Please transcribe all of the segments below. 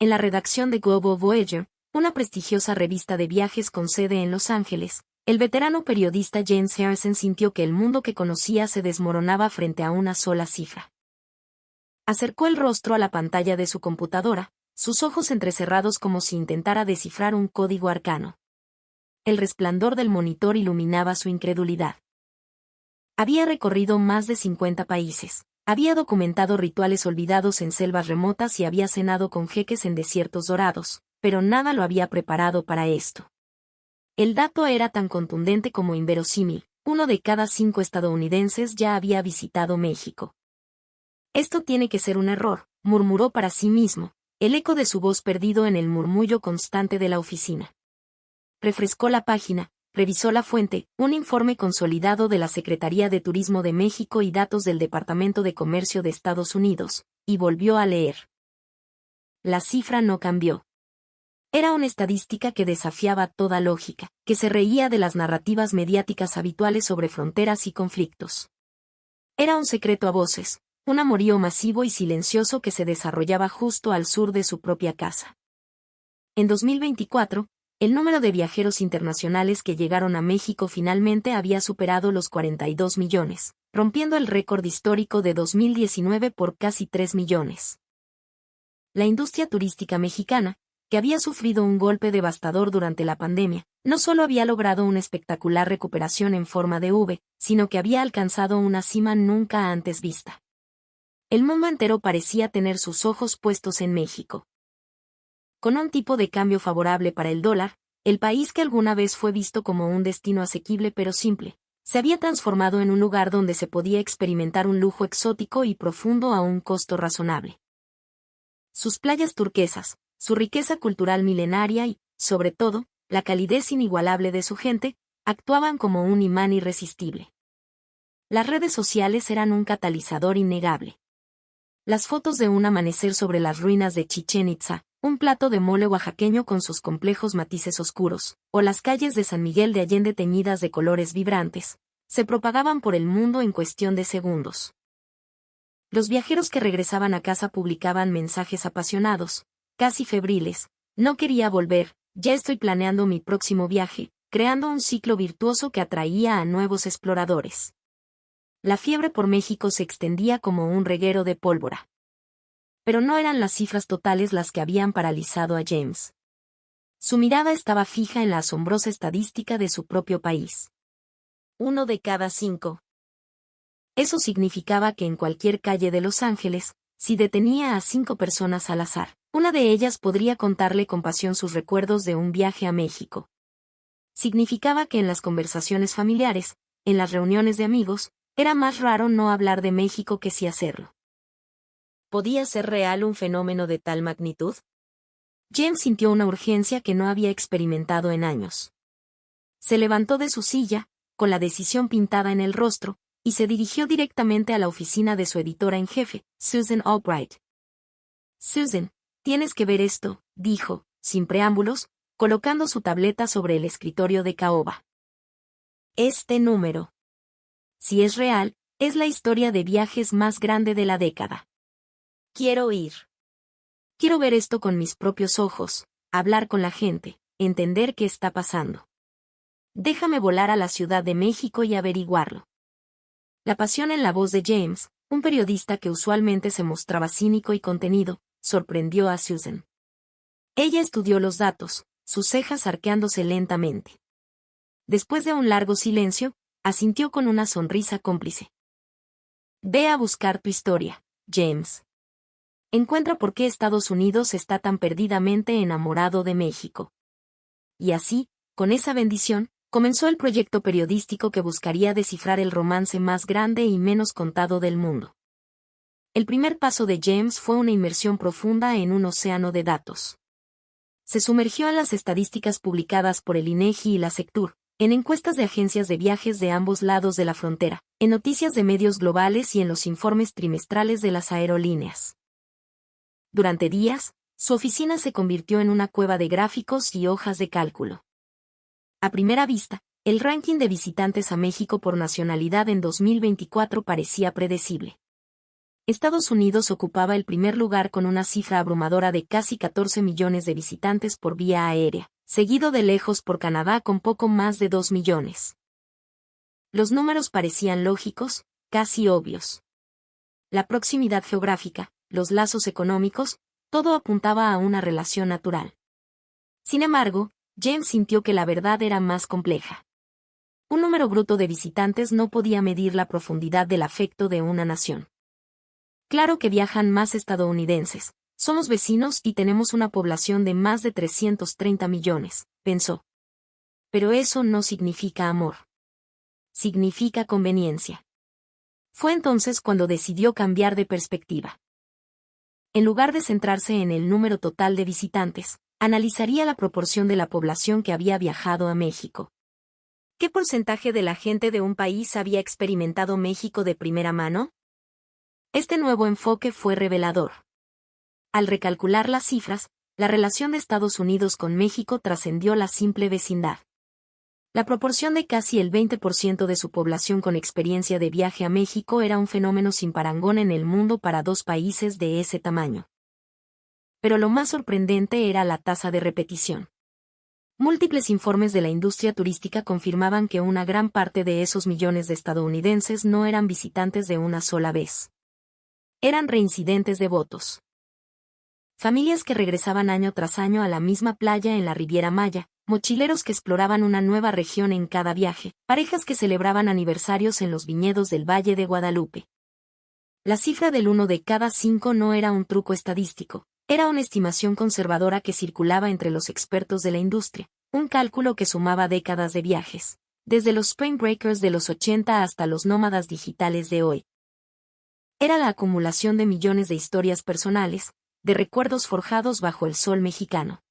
En la redacción de Global Voyager, una prestigiosa revista de viajes con sede en Los Ángeles, el veterano periodista James Harrison sintió que el mundo que conocía se desmoronaba frente a una sola cifra. Acercó el rostro a la pantalla de su computadora, sus ojos entrecerrados como si intentara descifrar un código arcano. El resplandor del monitor iluminaba su incredulidad. Había recorrido más de 50 países, había documentado rituales olvidados en selvas remotas y había cenado con jeques en desiertos dorados, pero nada lo había preparado para esto. El dato era tan contundente como inverosímil: 1 de cada 5 estadounidenses ya había visitado México. Esto tiene que ser un error, murmuró para sí mismo, el eco de su voz perdido en el murmullo constante de la oficina. Refrescó la página, revisó la fuente, un informe consolidado de la Secretaría de Turismo de México y datos del Departamento de Comercio de Estados Unidos, y volvió a leer. La cifra no cambió. Era una estadística que desafiaba toda lógica, que se reía de las narrativas mediáticas habituales sobre fronteras y conflictos. Era un secreto a voces, un amorío masivo y silencioso que se desarrollaba justo al sur de su propia casa. En 2024, el número de viajeros internacionales que llegaron a México finalmente había superado los 42 millones, rompiendo el récord histórico de 2019 por casi 3 millones. La industria turística mexicana, que había sufrido un golpe devastador durante la pandemia, no solo había logrado una espectacular recuperación en forma de V, sino que había alcanzado una cima nunca antes vista. El mundo entero parecía tener sus ojos puestos en México. Con un tipo de cambio favorable para el dólar, el país que alguna vez fue visto como un destino asequible pero simple, se había transformado en un lugar donde se podía experimentar un lujo exótico y profundo a un costo razonable. Sus playas turquesas, su riqueza cultural milenaria y, sobre todo, la calidez inigualable de su gente, actuaban como un imán irresistible. Las redes sociales eran un catalizador innegable. Las fotos de un amanecer sobre las ruinas de Chichén Itzá, un plato de mole oaxaqueño con sus complejos matices oscuros, o las calles de San Miguel de Allende teñidas de colores vibrantes, se propagaban por el mundo en cuestión de segundos. Los viajeros que regresaban a casa publicaban mensajes apasionados, casi febriles: no quería volver, ya estoy planeando mi próximo viaje, creando un ciclo virtuoso que atraía a nuevos exploradores. La fiebre por México se extendía como un reguero de pólvora. Pero no eran las cifras totales las que habían paralizado a James. Su mirada estaba fija en la asombrosa estadística de su propio país. 1 de cada 5. Eso significaba que en cualquier calle de Los Ángeles, si detenía a 5 personas al azar, una de ellas podría contarle con pasión sus recuerdos de un viaje a México. Significaba que en las conversaciones familiares, en las reuniones de amigos, era más raro no hablar de México que sí hacerlo. ¿Podía ser real un fenómeno de tal magnitud? James sintió una urgencia que no había experimentado en años. Se levantó de su silla, con la decisión pintada en el rostro, y se dirigió directamente a la oficina de su editora en jefe, Susan Albright. Susan, tienes que ver esto, dijo, sin preámbulos, colocando su tableta sobre el escritorio de caoba. Este número. Si es real, es la historia de viajes más grande de la década. Quiero ir. Quiero ver esto con mis propios ojos, hablar con la gente, entender qué está pasando. Déjame volar a la Ciudad de México y averiguarlo. La pasión en la voz de James, un periodista que usualmente se mostraba cínico y contenido, sorprendió a Susan. Ella estudió los datos, sus cejas arqueándose lentamente. Después de un largo silencio, asintió con una sonrisa cómplice. Ve a buscar tu historia, James. Encuentra por qué Estados Unidos está tan perdidamente enamorado de México. Y así, con esa bendición, comenzó el proyecto periodístico que buscaría descifrar el romance más grande y menos contado del mundo. El primer paso de James fue una inmersión profunda en un océano de datos. Se sumergió en las estadísticas publicadas por el INEGI y la Sectur, en encuestas de agencias de viajes de ambos lados de la frontera, en noticias de medios globales y en los informes trimestrales de las aerolíneas. Durante días, su oficina se convirtió en una cueva de gráficos y hojas de cálculo. A primera vista, el ranking de visitantes a México por nacionalidad en 2024 parecía predecible. Estados Unidos ocupaba el primer lugar con una cifra abrumadora de casi 14 millones de visitantes por vía aérea, seguido de lejos por Canadá con poco más de 2 millones. Los números parecían lógicos, casi obvios. La proximidad geográfica, los lazos económicos, todo apuntaba a una relación natural. Sin embargo, James sintió que la verdad era más compleja. Un número bruto de visitantes no podía medir la profundidad del afecto de una nación. Claro que viajan más estadounidenses, somos vecinos y tenemos una población de más de 330 millones, pensó. Pero eso no significa amor. Significa conveniencia. Fue entonces cuando decidió cambiar de perspectiva. En lugar de centrarse en el número total de visitantes, analizaría la proporción de la población que había viajado a México. ¿Qué porcentaje de la gente de un país había experimentado México de primera mano? Este nuevo enfoque fue revelador. Al recalcular las cifras, la relación de Estados Unidos con México trascendió la simple vecindad. La proporción de casi el 20% de su población con experiencia de viaje a México era un fenómeno sin parangón en el mundo para dos países de ese tamaño. Pero lo más sorprendente era la tasa de repetición. Múltiples informes de la industria turística confirmaban que una gran parte de esos millones de estadounidenses no eran visitantes de una sola vez. Eran reincidentes devotos. Familias que regresaban año tras año a la misma playa en la Riviera Maya, mochileros que exploraban una nueva región en cada viaje, parejas que celebraban aniversarios en los viñedos del Valle de Guadalupe. La cifra del 1 de cada 5 no era un truco estadístico, era una estimación conservadora que circulaba entre los expertos de la industria, un cálculo que sumaba décadas de viajes, desde los Spring Breakers de los 80 hasta los nómadas digitales de hoy. Era la acumulación de millones de historias personales, de recuerdos forjados bajo el sol mexicano.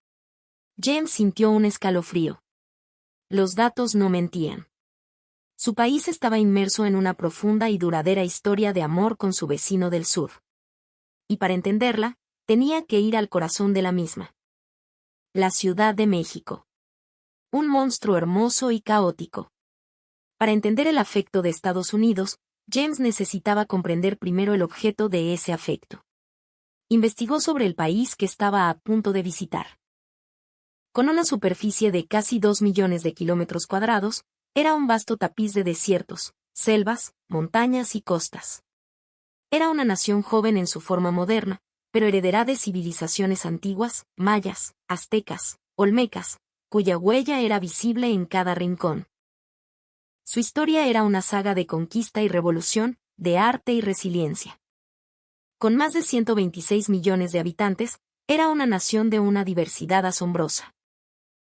James sintió un escalofrío. Los datos no mentían. Su país estaba inmerso en una profunda y duradera historia de amor con su vecino del sur. Y para entenderla, tenía que ir al corazón de la misma. La Ciudad de México. Un monstruo hermoso y caótico. Para entender el afecto de Estados Unidos, James necesitaba comprender primero el objeto de ese afecto. Investigó sobre el país que estaba a punto de visitar. Con una superficie de casi 2 millones de kilómetros cuadrados, era un vasto tapiz de desiertos, selvas, montañas y costas. Era una nación joven en su forma moderna, pero heredera de civilizaciones antiguas, mayas, aztecas, olmecas, cuya huella era visible en cada rincón. Su historia era una saga de conquista y revolución, de arte y resiliencia. Con más de 126 millones de habitantes, era una nación de una diversidad asombrosa.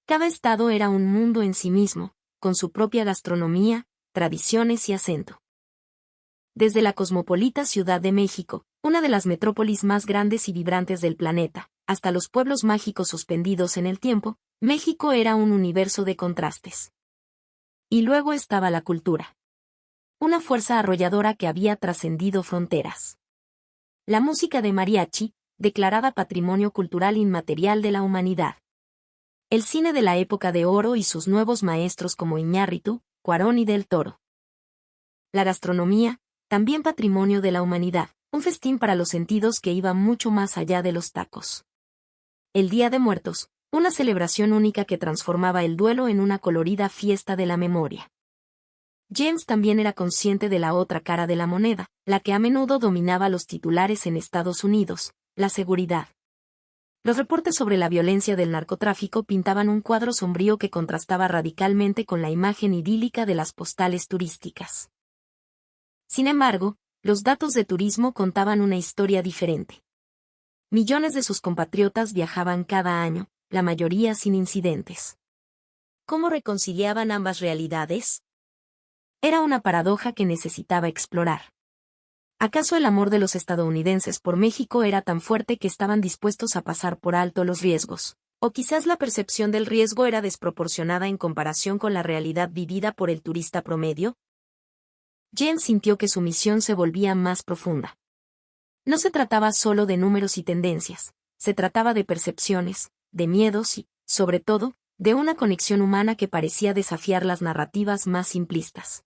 Cada estado era un mundo en sí mismo, con su propia gastronomía, tradiciones y acento. Desde la cosmopolita Ciudad de México, una de las metrópolis más grandes y vibrantes del planeta, hasta los pueblos mágicos suspendidos en el tiempo, México era un universo de contrastes. Y luego estaba la cultura. Una fuerza arrolladora que había trascendido fronteras. La música de mariachi, declarada Patrimonio Cultural Inmaterial de la Humanidad. El cine de la época de oro y sus nuevos maestros como Iñárritu, Cuarón y Del Toro. La gastronomía, también patrimonio de la humanidad, un festín para los sentidos que iba mucho más allá de los tacos. El Día de Muertos, una celebración única que transformaba el duelo en una colorida fiesta de la memoria. James también era consciente de la otra cara de la moneda, la que a menudo dominaba los titulares en Estados Unidos, la seguridad. Los reportes sobre la violencia del narcotráfico pintaban un cuadro sombrío que contrastaba radicalmente con la imagen idílica de las postales turísticas. Sin embargo, los datos de turismo contaban una historia diferente. Millones de sus compatriotas viajaban cada año, la mayoría sin incidentes. ¿Cómo reconciliaban ambas realidades? Era una paradoja que necesitaba explorar. ¿Acaso el amor de los estadounidenses por México era tan fuerte que estaban dispuestos a pasar por alto los riesgos? ¿O quizás la percepción del riesgo era desproporcionada en comparación con la realidad vivida por el turista promedio? James sintió que su misión se volvía más profunda. No se trataba solo de números y tendencias, se trataba de percepciones, de miedos y, sobre todo, de una conexión humana que parecía desafiar las narrativas más simplistas.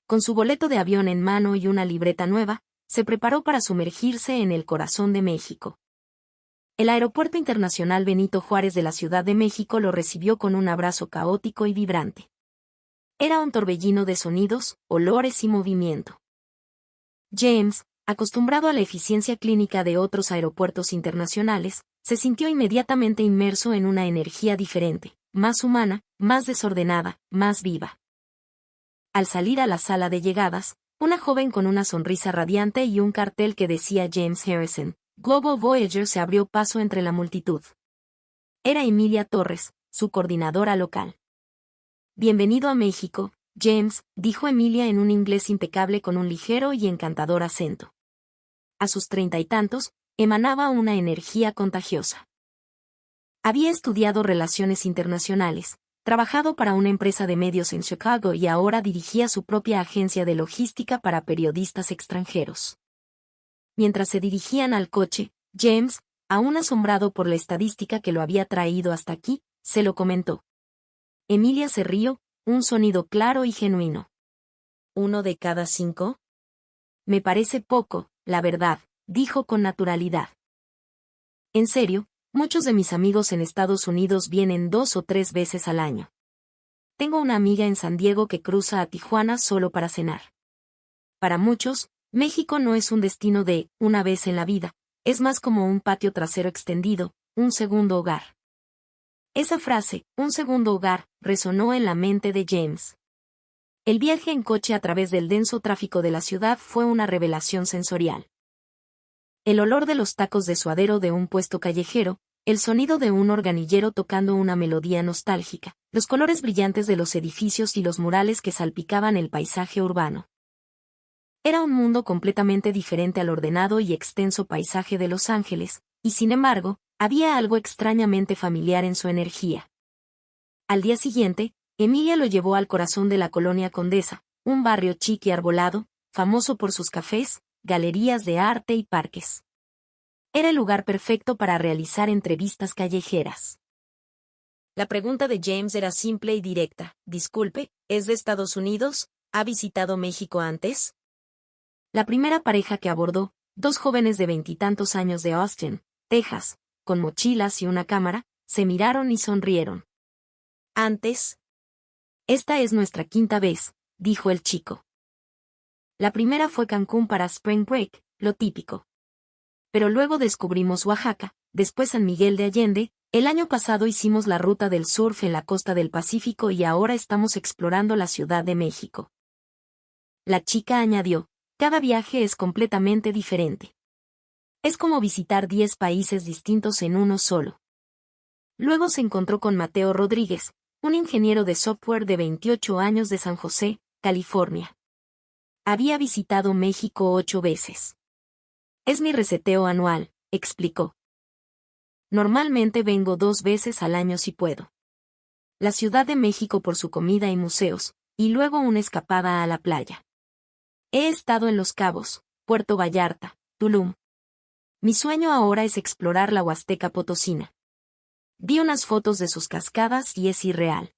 Con su boleto de avión en mano y una libreta nueva, se preparó para sumergirse en el corazón de México. El Aeropuerto Internacional Benito Juárez de la Ciudad de México lo recibió con un abrazo caótico y vibrante. Era un torbellino de sonidos, olores y movimiento. James, acostumbrado a la eficiencia clínica de otros aeropuertos internacionales, se sintió inmediatamente inmerso en una energía diferente, más humana, más desordenada, más viva. Al salir a la sala de llegadas, una joven con una sonrisa radiante y un cartel que decía James Harrison, Global Voyager, se abrió paso entre la multitud. Era Emilia Torres, su coordinadora local. Bienvenido a México, James, dijo Emilia en un inglés impecable con un ligero y encantador acento. A sus 30 y tantos, emanaba una energía contagiosa. Había estudiado relaciones internacionales, trabajado para una empresa de medios en Chicago y ahora dirigía su propia agencia de logística para periodistas extranjeros. Mientras se dirigían al coche, James, aún asombrado por la estadística que lo había traído hasta aquí, se lo comentó. Emilia se rió, un sonido claro y genuino. ¿1 de cada 5? Me parece poco, la verdad, dijo con naturalidad. En serio, muchos de mis amigos en Estados Unidos vienen 2 o 3 veces al año. Tengo una amiga en San Diego que cruza a Tijuana solo para cenar. Para muchos, México no es un destino de una vez en la vida, es más como un patio trasero extendido, un segundo hogar. Esa frase, un segundo hogar, resonó en la mente de James. El viaje en coche a través del denso tráfico de la ciudad fue una revelación sensorial. El olor de los tacos de suadero de un puesto callejero, el sonido de un organillero tocando una melodía nostálgica, los colores brillantes de los edificios y los murales que salpicaban el paisaje urbano. Era un mundo completamente diferente al ordenado y extenso paisaje de Los Ángeles, y sin embargo, había algo extrañamente familiar en su energía. Al día siguiente, Emilia lo llevó al corazón de la Colonia Condesa, un barrio chic y arbolado, famoso por sus cafés, galerías de arte y parques. Era el lugar perfecto para realizar entrevistas callejeras. La pregunta de James era simple y directa. Disculpe, ¿es de Estados Unidos? ¿Ha visitado México antes? La primera pareja que abordó, 2 jóvenes de 20 y tantos años de Austin, Texas, con mochilas y una cámara, se miraron y sonrieron. ¿Antes? Esta es nuestra 5ª vez, dijo el chico. La primera fue Cancún para Spring Break, lo típico. Pero luego descubrimos Oaxaca, después San Miguel de Allende, el año pasado hicimos la ruta del surf en la costa del Pacífico y ahora estamos explorando la Ciudad de México. La chica añadió, cada viaje es completamente diferente. Es como visitar 10 países distintos en uno solo. Luego se encontró con Mateo Rodríguez, un ingeniero de software de 28 años de San José, California. Había visitado México 8 veces. Es mi reseteo anual, explicó. Normalmente vengo 2 veces al año si puedo. La Ciudad de México por su comida y museos, y luego una escapada a la playa. He estado en Los Cabos, Puerto Vallarta, Tulum. Mi sueño ahora es explorar la Huasteca Potosina. Vi unas fotos de sus cascadas y es irreal.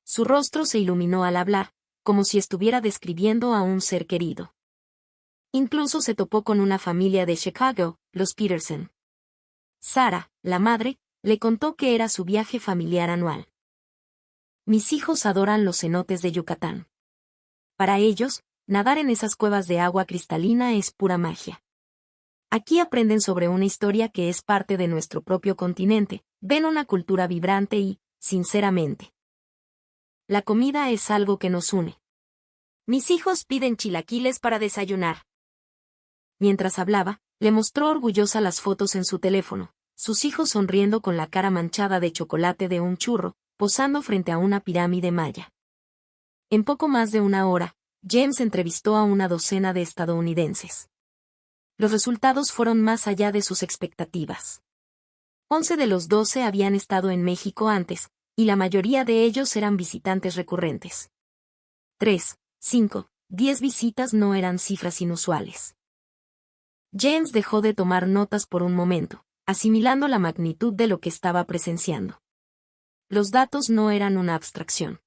Su rostro se iluminó al hablar, como si estuviera describiendo a un ser querido. Incluso se topó con una familia de Chicago, los Peterson. Sara, la madre, le contó que era su viaje familiar anual. Mis hijos adoran los cenotes de Yucatán. Para ellos, nadar en esas cuevas de agua cristalina es pura magia. Aquí aprenden sobre una historia que es parte de nuestro propio continente, ven una cultura vibrante y, sinceramente, la comida es algo que nos une. Mis hijos piden chilaquiles para desayunar. Mientras hablaba, le mostró orgullosa las fotos en su teléfono, sus hijos sonriendo con la cara manchada de chocolate de un churro, posando frente a una pirámide maya. En poco más de una hora, James entrevistó a una docena de estadounidenses. Los resultados fueron más allá de sus expectativas. 11 de los 12 habían estado en México antes, y la mayoría de ellos eran visitantes recurrentes. 3, 5, 10 visitas no eran cifras inusuales. James dejó de tomar notas por un momento, asimilando la magnitud de lo que estaba presenciando. Los datos no eran una abstracción.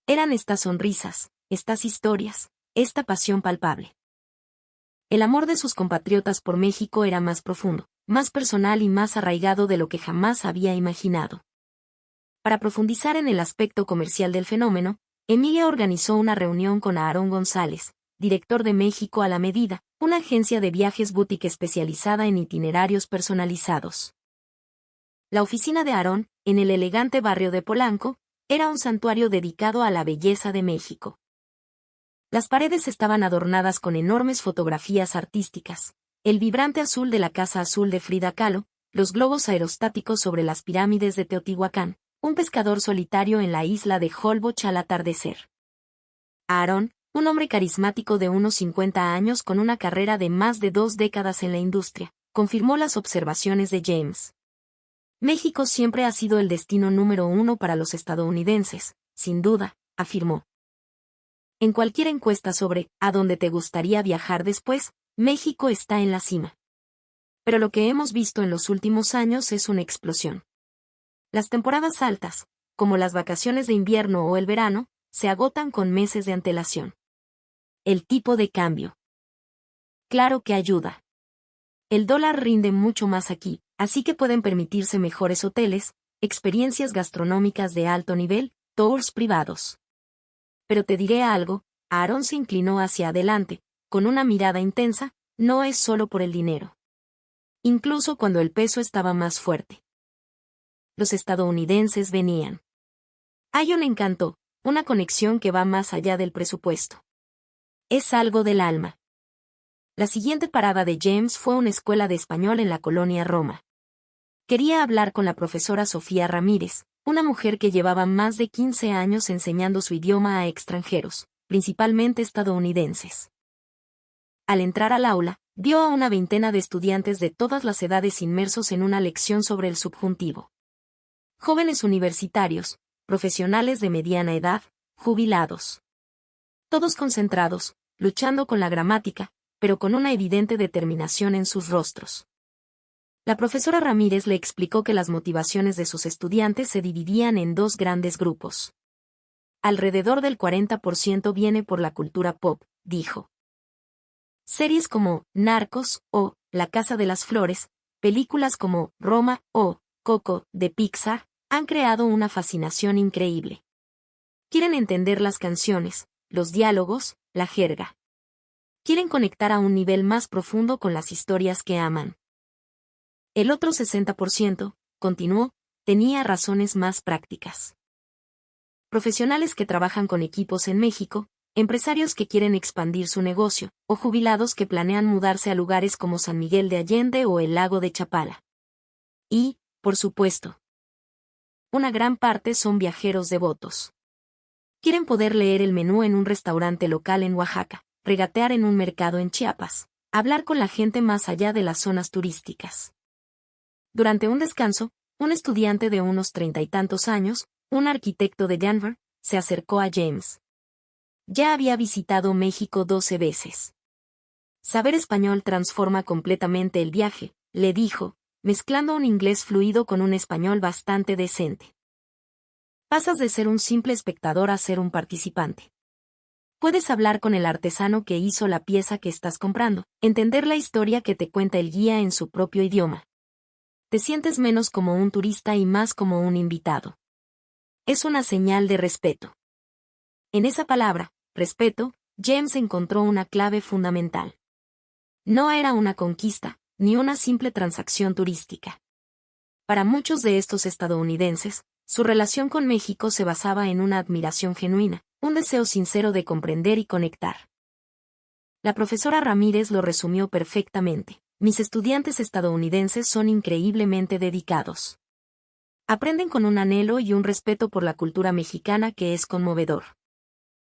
Eran estas sonrisas, estas historias, esta pasión palpable. El amor de sus compatriotas por México era más profundo, más personal y más arraigado de lo que jamás había imaginado. Para profundizar en el aspecto comercial del fenómeno, Emilia organizó una reunión con Aarón González, director de México a la Medida, una agencia de viajes boutique especializada en itinerarios personalizados. La oficina de Aarón, en el elegante barrio de Polanco, era un santuario dedicado a la belleza de México. Las paredes estaban adornadas con enormes fotografías artísticas, el vibrante azul de la Casa Azul de Frida Kahlo, los globos aerostáticos sobre las pirámides de Teotihuacán, un pescador solitario en la isla de Holbox al atardecer. Aarón, un hombre carismático de unos 50 años con una carrera de más de 2 décadas en la industria, confirmó las observaciones de James. México siempre ha sido el destino número 1 para los estadounidenses, sin duda, afirmó. En cualquier encuesta sobre ¿a dónde te gustaría viajar después?, México está en la cima. Pero lo que hemos visto en los últimos años es una explosión. Las temporadas altas, como las vacaciones de invierno o el verano, se agotan con meses de antelación. El tipo de cambio. Claro que ayuda. El dólar rinde mucho más aquí, así que pueden permitirse mejores hoteles, experiencias gastronómicas de alto nivel, tours privados. Pero te diré algo, Aarón se inclinó hacia adelante, con una mirada intensa, no es solo por el dinero. Incluso cuando el peso estaba más fuerte. Los estadounidenses venían. Hay un encanto, una conexión que va más allá del presupuesto. Es algo del alma. La siguiente parada de James fue una escuela de español en la colonia Roma. Quería hablar con la profesora Sofía Ramírez, una mujer que llevaba más de 15 años enseñando su idioma a extranjeros, principalmente estadounidenses. Al entrar al aula, vio a una veintena de estudiantes de todas las edades inmersos en una lección sobre el subjuntivo. Jóvenes universitarios, profesionales de mediana edad, jubilados. Todos concentrados, luchando con la gramática, pero con una evidente determinación en sus rostros. La profesora Ramírez le explicó que las motivaciones de sus estudiantes se dividían en 2 grandes grupos. Alrededor del 40% viene por la cultura pop, dijo. Series como Narcos o La Casa de las Flores, películas como Roma o Coco de Pixar, han creado una fascinación increíble. Quieren entender las canciones, los diálogos, la jerga. Quieren conectar a un nivel más profundo con las historias que aman. El otro 60%, continuó, tenía razones más prácticas. Profesionales que trabajan con equipos en México, empresarios que quieren expandir su negocio, o jubilados que planean mudarse a lugares como San Miguel de Allende o el lago de Chapala. Y, por supuesto, una gran parte son viajeros devotos. Quieren poder leer el menú en un restaurante local en Oaxaca, regatear en un mercado en Chiapas, hablar con la gente más allá de las zonas turísticas. Durante un descanso, un estudiante de unos 30 y tantos años, un arquitecto de Denver, se acercó a James. Ya había visitado México 12 veces. Saber español transforma completamente el viaje, le dijo, mezclando un inglés fluido con un español bastante decente. Pasas de ser un simple espectador a ser un participante. Puedes hablar con el artesano que hizo la pieza que estás comprando, entender la historia que te cuenta el guía en su propio idioma. Te sientes menos como un turista y más como un invitado. Es una señal de respeto. En esa palabra, respeto, James encontró una clave fundamental. No era una conquista, ni una simple transacción turística. Para muchos de estos estadounidenses, su relación con México se basaba en una admiración genuina, un deseo sincero de comprender y conectar. La profesora Ramírez lo resumió perfectamente. Mis estudiantes estadounidenses son increíblemente dedicados. Aprenden con un anhelo y un respeto por la cultura mexicana que es conmovedor.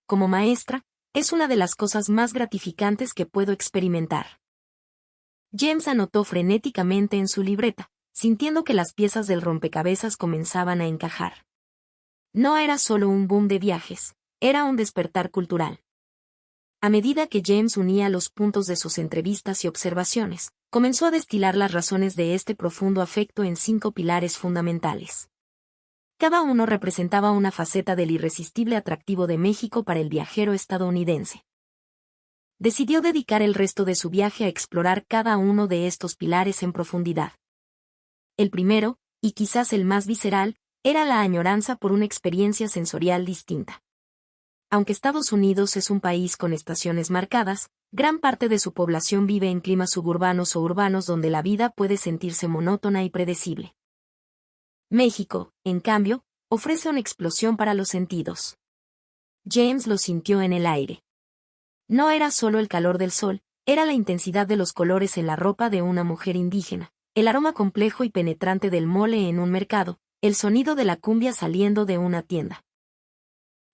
Como maestra, es una de las cosas más gratificantes que puedo experimentar. James anotó frenéticamente en su libreta, sintiendo que las piezas del rompecabezas comenzaban a encajar. No era solo un boom de viajes, era un despertar cultural. A medida que James unía los puntos de sus entrevistas y observaciones, comenzó a destilar las razones de este profundo afecto en 5 pilares fundamentales. Cada uno representaba una faceta del irresistible atractivo de México para el viajero estadounidense. decidió dedicar el resto de su viaje a explorar cada uno de estos pilares en profundidad. El primero, y quizás el más visceral, era la añoranza por una experiencia sensorial distinta. Aunque Estados Unidos es un país con estaciones marcadas, gran parte de su población vive en climas suburbanos o urbanos donde la vida puede sentirse monótona y predecible. México, en cambio, ofrece una explosión para los sentidos. James lo sintió en el aire. No era solo el calor del sol, era la intensidad de los colores en la ropa de una mujer indígena, el aroma complejo y penetrante del mole en un mercado, el sonido de la cumbia saliendo de una tienda.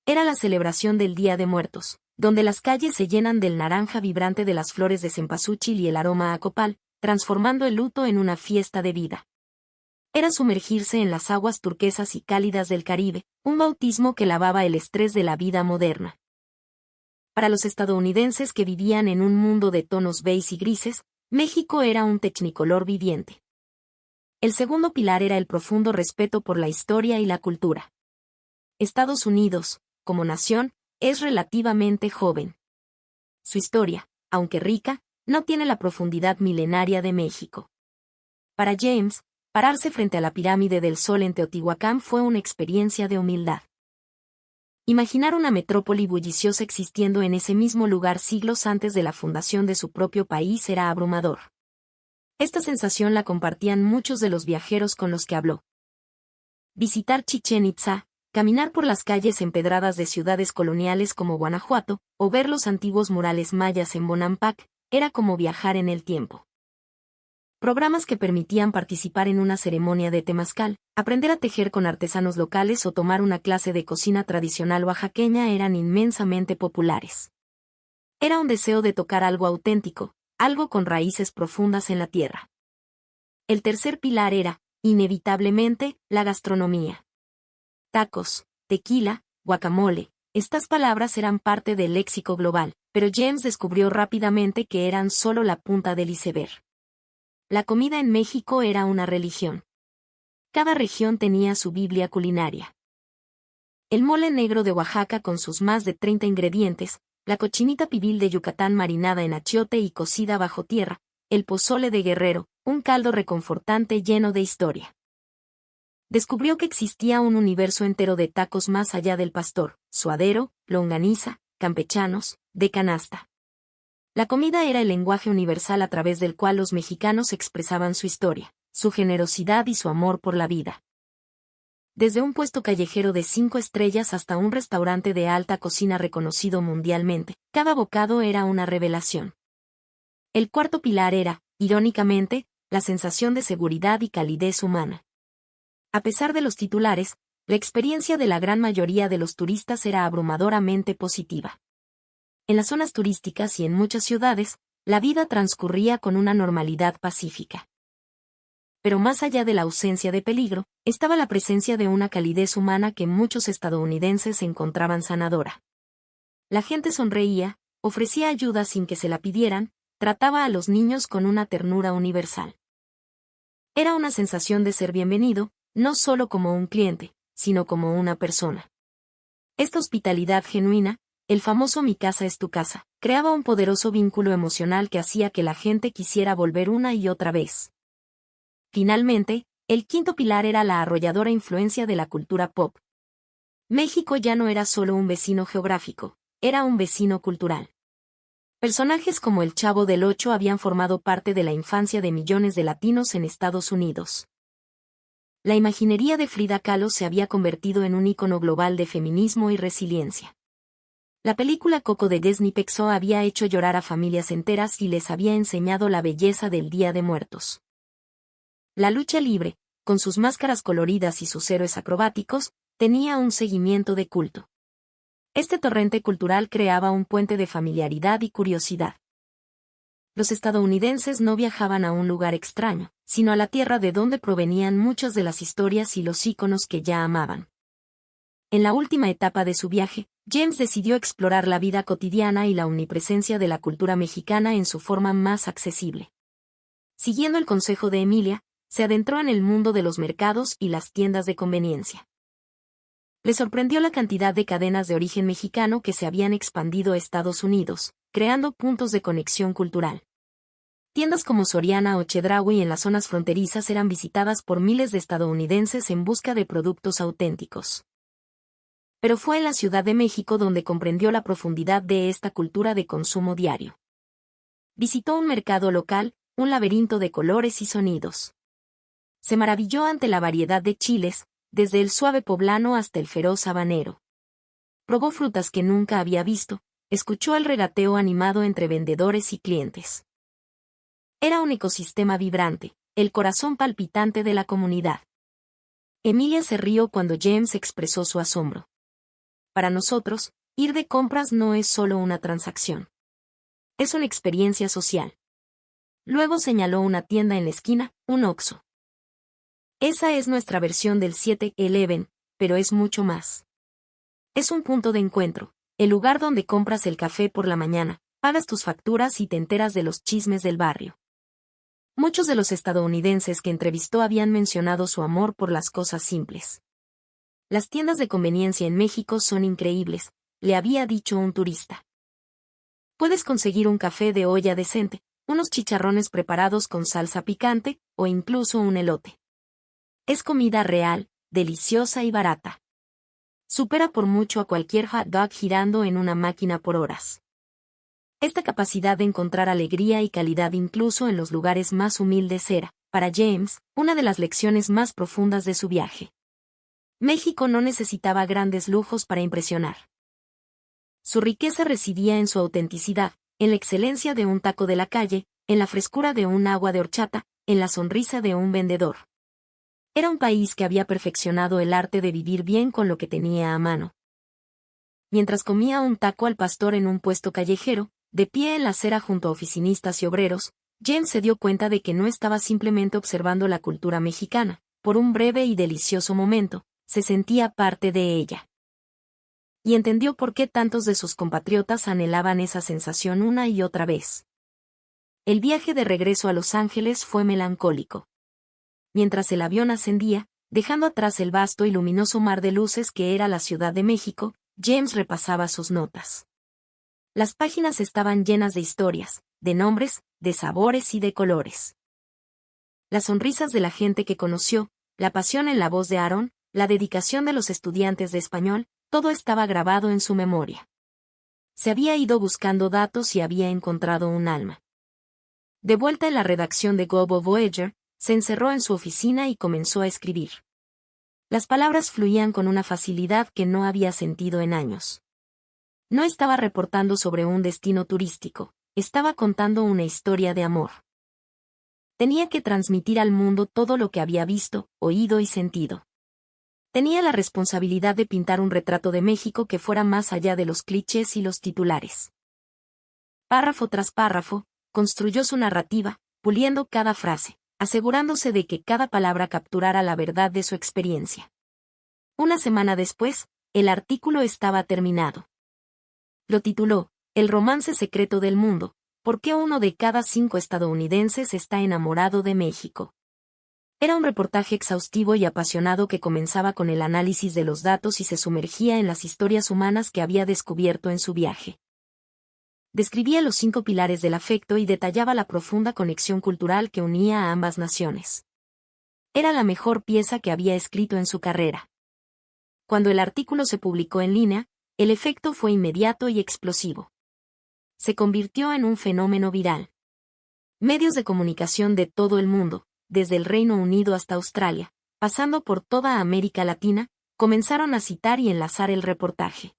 Era la celebración del Día de Muertos, donde las calles se llenan del naranja vibrante de las flores de cempasúchil y el aroma a copal, transformando el luto en una fiesta de vida. Era sumergirse en las aguas turquesas y cálidas del Caribe, un bautismo que lavaba el estrés de la vida moderna. Para los estadounidenses que vivían en un mundo de tonos beige y grises, México era un technicolor viviente. El segundo pilar era el profundo respeto por la historia y la cultura. Estados Unidos, como nación, es relativamente joven. Su historia, aunque rica, no tiene la profundidad milenaria de México. Para James, pararse frente a la pirámide del Sol en Teotihuacán fue una experiencia de humildad. Imaginar una metrópoli bulliciosa existiendo en ese mismo lugar siglos antes de la fundación de su propio país era abrumador. Esta sensación la compartían muchos de los viajeros con los que habló. Visitar Chichén Itzá, caminar por las calles empedradas de ciudades coloniales como Guanajuato, o ver los antiguos murales mayas en Bonampak, era como viajar en el tiempo. Programas que permitían participar en una ceremonia de temazcal, aprender a tejer con artesanos locales o tomar una clase de cocina tradicional oaxaqueña eran inmensamente populares. Era un deseo de tocar algo auténtico, algo con raíces profundas en la tierra. El tercer pilar era, inevitablemente, la gastronomía. Tacos, tequila, guacamole, estas palabras eran parte del léxico global, pero James descubrió rápidamente que eran solo la punta del iceberg. La comida en México era una religión. Cada región tenía su Biblia culinaria. El mole negro de Oaxaca con sus más de 30 ingredientes, la cochinita pibil de Yucatán marinada en achiote y cocida bajo tierra, el pozole de Guerrero, un caldo reconfortante lleno de historia. Descubrió que existía un universo entero de tacos más allá del pastor, suadero, longaniza, campechanos, de canasta. La comida era el lenguaje universal a través del cual los mexicanos expresaban su historia, su generosidad y su amor por la vida. Desde un puesto callejero de 5 estrellas hasta un restaurante de alta cocina reconocido mundialmente, cada bocado era una revelación. El cuarto pilar era, irónicamente, la sensación de seguridad y calidez humana. A pesar de los titulares, la experiencia de la gran mayoría de los turistas era abrumadoramente positiva. En las zonas turísticas y en muchas ciudades, la vida transcurría con una normalidad pacífica. Pero más allá de la ausencia de peligro, estaba la presencia de una calidez humana que muchos estadounidenses encontraban sanadora. La gente sonreía, ofrecía ayuda sin que se la pidieran, trataba a los niños con una ternura universal. Era una sensación de ser bienvenido, no solo como un cliente, sino como una persona. Esta hospitalidad genuina, el famoso "mi casa es tu casa", creaba un poderoso vínculo emocional que hacía que la gente quisiera volver una y otra vez. Finalmente, el quinto pilar era la arrolladora influencia de la cultura pop. México ya no era solo un vecino geográfico, era un vecino cultural. Personajes como el Chavo del Ocho habían formado parte de la infancia de millones de latinos en Estados Unidos. La imaginería de Frida Kahlo se había convertido en un ícono global de feminismo y resiliencia. La película Coco de Disney Pixar había hecho llorar a familias enteras y les había enseñado la belleza del Día de Muertos. La lucha libre, con sus máscaras coloridas y sus héroes acrobáticos, tenía un seguimiento de culto. Este torrente cultural creaba un puente de familiaridad y curiosidad. Los estadounidenses no viajaban a un lugar extraño, sino a la tierra de donde provenían muchas de las historias y los íconos que ya amaban. En la última etapa de su viaje, James decidió explorar la vida cotidiana y la omnipresencia de la cultura mexicana en su forma más accesible. Siguiendo el consejo de Emilia, se adentró en el mundo de los mercados y las tiendas de conveniencia. Le sorprendió la cantidad de cadenas de origen mexicano que se habían expandido a Estados Unidos, creando puntos de conexión cultural. Tiendas como Soriana o Chedraui en las zonas fronterizas eran visitadas por miles de estadounidenses en busca de productos auténticos. Pero fue en la Ciudad de México donde comprendió la profundidad de esta cultura de consumo diario. Visitó un mercado local, un laberinto de colores y sonidos. Se maravilló ante la variedad de chiles, desde el suave poblano hasta el feroz habanero. Probó frutas que nunca había visto, escuchó el regateo animado entre vendedores y clientes. Era un ecosistema vibrante, el corazón palpitante de la comunidad. Emilia se rió cuando James expresó su asombro. Para nosotros, ir de compras no es solo una transacción. Es una experiencia social. Luego señaló una tienda en la esquina, un Oxxo. Esa es nuestra versión del 7-Eleven, pero es mucho más. Es un punto de encuentro, el lugar donde compras el café por la mañana, pagas tus facturas y te enteras de los chismes del barrio. Muchos de los estadounidenses que entrevistó habían mencionado su amor por las cosas simples. Las tiendas de conveniencia en México son increíbles, le había dicho un turista. Puedes conseguir un café de olla decente, unos chicharrones preparados con salsa picante, o incluso un elote. Es comida real, deliciosa y barata. Supera por mucho a cualquier hot dog girando en una máquina por horas. Esta capacidad de encontrar alegría y calidad incluso en los lugares más humildes era, para James, una de las lecciones más profundas de su viaje. México no necesitaba grandes lujos para impresionar. Su riqueza residía en su autenticidad, en la excelencia de un taco de la calle, en la frescura de un agua de horchata, en la sonrisa de un vendedor. Era un país que había perfeccionado el arte de vivir bien con lo que tenía a mano. Mientras comía un taco al pastor en un puesto callejero, de pie en la acera junto a oficinistas y obreros, James se dio cuenta de que no estaba simplemente observando la cultura mexicana. Por un breve y delicioso momento, se sentía parte de ella. Y entendió por qué tantos de sus compatriotas anhelaban esa sensación una y otra vez. El viaje de regreso a Los Ángeles fue melancólico. Mientras el avión ascendía, dejando atrás el vasto y luminoso mar de luces que era la Ciudad de México, James repasaba sus notas. Las páginas estaban llenas de historias, de nombres, de sabores y de colores. Las sonrisas de la gente que conoció, la pasión en la voz de Aaron, la dedicación de los estudiantes de español, todo estaba grabado en su memoria. Se había ido buscando datos y había encontrado un alma. De vuelta en la redacción de Global Voyager, se encerró en su oficina y comenzó a escribir. Las palabras fluían con una facilidad que no había sentido en años. No estaba reportando sobre un destino turístico, estaba contando una historia de amor. Tenía que transmitir al mundo todo lo que había visto, oído y sentido. Tenía la responsabilidad de pintar un retrato de México que fuera más allá de los clichés y los titulares. Párrafo tras párrafo, construyó su narrativa, puliendo cada frase, asegurándose de que cada palabra capturara la verdad de su experiencia. Una semana después, el artículo estaba terminado. Lo tituló, El romance secreto del mundo, ¿por qué 1 de cada 5 estadounidenses está enamorado de México? Era un reportaje exhaustivo y apasionado que comenzaba con el análisis de los datos y se sumergía en las historias humanas que había descubierto en su viaje. Describía los 5 pilares del afecto y detallaba la profunda conexión cultural que unía a ambas naciones. Era la mejor pieza que había escrito en su carrera. Cuando el artículo se publicó en línea, el efecto fue inmediato y explosivo. Se convirtió en un fenómeno viral. Medios de comunicación de todo el mundo, desde el Reino Unido hasta Australia, pasando por toda América Latina, comenzaron a citar y enlazar el reportaje.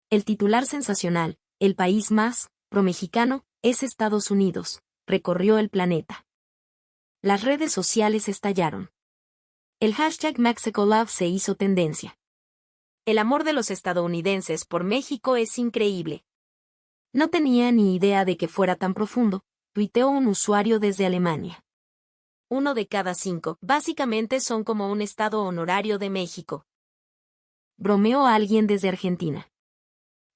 El titular sensacional, el país más pro-mexicano, es Estados Unidos, recorrió el planeta. Las redes sociales estallaron. El hashtag MexicoLove se hizo tendencia. El amor de los estadounidenses por México es increíble. No tenía ni idea de que fuera tan profundo, tuiteó un usuario desde Alemania. 1 de cada 5, básicamente son como un estado honorario de México. Bromeó alguien desde Argentina.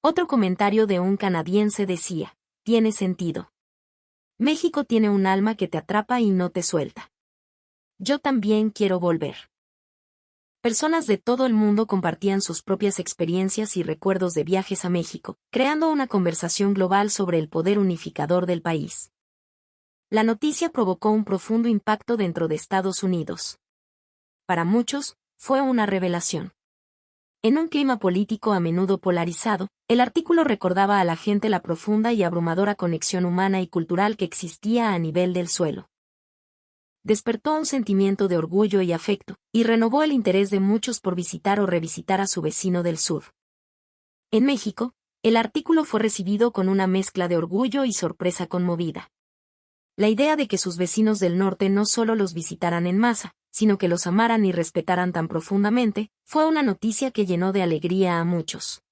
Otro comentario de un canadiense decía, tiene sentido. México tiene un alma que te atrapa y no te suelta. Yo también quiero volver. Personas de todo el mundo compartían sus propias experiencias y recuerdos de viajes a México, creando una conversación global sobre el poder unificador del país. La noticia provocó un profundo impacto dentro de Estados Unidos. Para muchos, fue una revelación. En un clima político a menudo polarizado, el artículo recordaba a la gente la profunda y abrumadora conexión humana y cultural que existía a nivel del suelo. Despertó un sentimiento de orgullo y afecto, y renovó el interés de muchos por visitar o revisitar a su vecino del sur. En México, el artículo fue recibido con una mezcla de orgullo y sorpresa conmovida. La idea de que sus vecinos del norte no solo los visitaran en masa, sino que los amaran y respetaran tan profundamente, fue una noticia que llenó de alegría a muchos.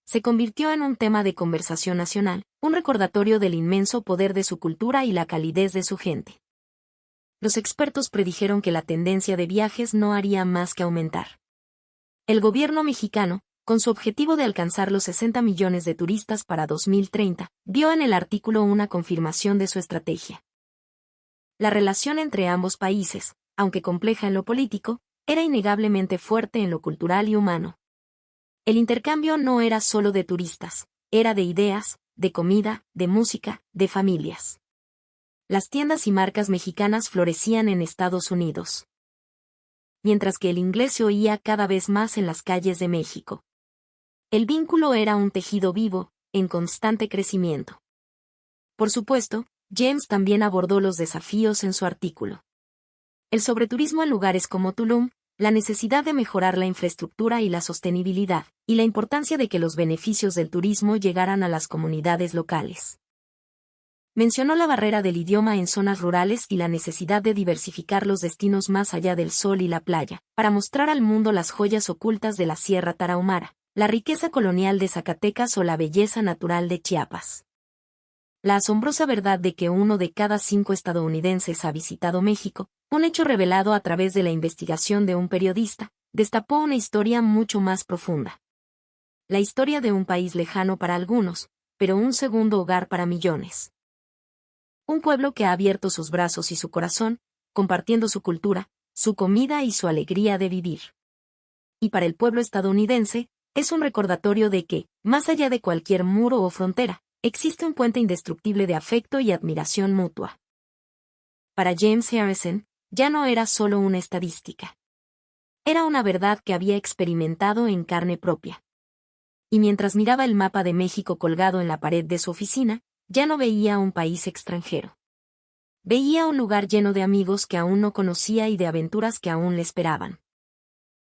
Se convirtió en un tema de conversación nacional, un recordatorio del inmenso poder de su cultura y la calidez de su gente. Los expertos predijeron que la tendencia de viajes no haría más que aumentar. El gobierno mexicano, con su objetivo de alcanzar los 60 millones de turistas para 2030, vio en el artículo una confirmación de su estrategia. La relación entre ambos países, aunque compleja en lo político, era innegablemente fuerte en lo cultural y humano. El intercambio no era solo de turistas, era de ideas, de comida, de música, de familias. Las tiendas y marcas mexicanas florecían en Estados Unidos, mientras que el inglés se oía cada vez más en las calles de México. El vínculo era un tejido vivo, en constante crecimiento. Por supuesto, James también abordó los desafíos en su artículo. El sobreturismo en lugares como Tulum, la necesidad de mejorar la infraestructura y la sostenibilidad, y la importancia de que los beneficios del turismo llegaran a las comunidades locales. Mencionó la barrera del idioma en zonas rurales y la necesidad de diversificar los destinos más allá del sol y la playa, para mostrar al mundo las joyas ocultas de la Sierra Tarahumara, la riqueza colonial de Zacatecas o la belleza natural de Chiapas. La asombrosa verdad de que 1 de cada 5 estadounidenses ha visitado México, un hecho revelado a través de la investigación de un periodista, destapó una historia mucho más profunda. La historia de un país lejano para algunos, pero un segundo hogar para millones. Un pueblo que ha abierto sus brazos y su corazón, compartiendo su cultura, su comida y su alegría de vivir. Y para el pueblo estadounidense, es un recordatorio de que, más allá de cualquier muro o frontera, existe un puente indestructible de afecto y admiración mutua. Para James Harrison, ya no era solo una estadística. Era una verdad que había experimentado en carne propia. Y mientras miraba el mapa de México colgado en la pared de su oficina, ya no veía un país extranjero. Veía un lugar lleno de amigos que aún no conocía y de aventuras que aún le esperaban.